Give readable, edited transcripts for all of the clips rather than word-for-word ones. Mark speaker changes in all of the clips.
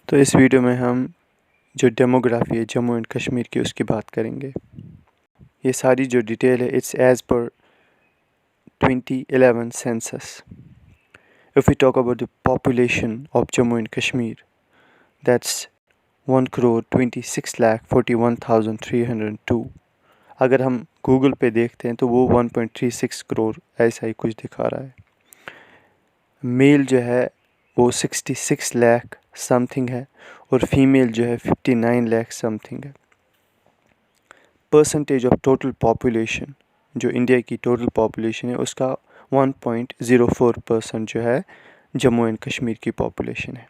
Speaker 1: तो इस वीडियो में हम जो डेमोग्राफी है जम्मू एंड कश्मीर की उसकी बात करेंगे। ये सारी जो डिटेल है it's as per 2011 census. If we talk about the population of Jammu and Kashmir, that's 1,26,41,302। अगर हम गूगल पे देखते हैं तो वो 1.36 करोड़ ऐसा ही कुछ दिखा रहा है। मेल जो है वो 66 लाख समथिंग है और फीमेल जो है 59 लाख समथिंग है। परसेंटेज ऑफ टोटल पॉपुलेशन, जो इंडिया की टोटल पॉपुलेशन है उसका 1.04% जो है जम्मू एंड कश्मीर की पॉपुलेशन है।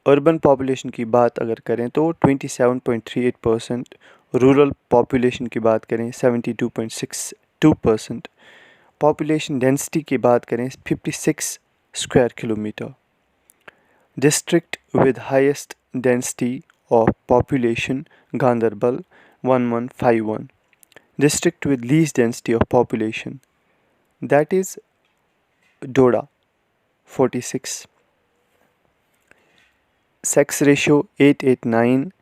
Speaker 1: अर्बन पॉपुलेशन की बात अगर करें तो 27.38%, रूरल पॉपुलेशन की बात करें 72.62%, पॉपुलेशन डेंसिटी की बात करें 56 square kilometre. District with highest density of population Ganderbal 1151. District with least density of population, that is Doda 46. Sex ratio 889.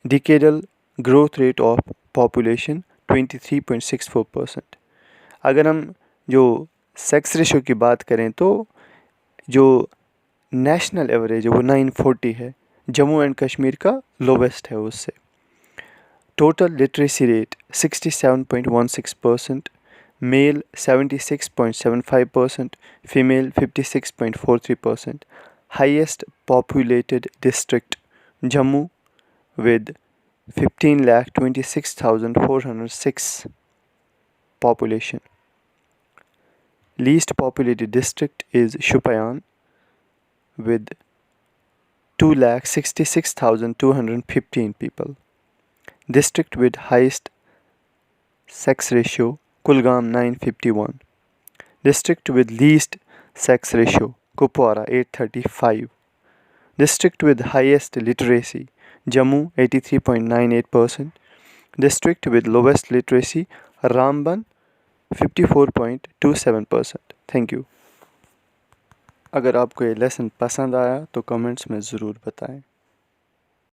Speaker 1: Decadal growth rate of population 23.64%. अगर हम जो सेक्स रेशो की बात करें तो जो नेशनल एवरेज है वो 940 है, जम्मू एंड कश्मीर का लोवेस्ट है उससे। Total literacy rate 67.16%, male 76.75%, female 56.43%। Highest populated district Jammu with 15,26,406 population. Least populated district is Shupayan with 2,66,215 people. District with highest sex ratio Kulgam 951. District with least sex ratio Kupwara 835. District with highest literacy Jammu 83.98%. District with lowest literacy Ramban 54.27%. Thank you. अगर आपको ये lesson पसंद आया तो comments में ज़रूर बताएं।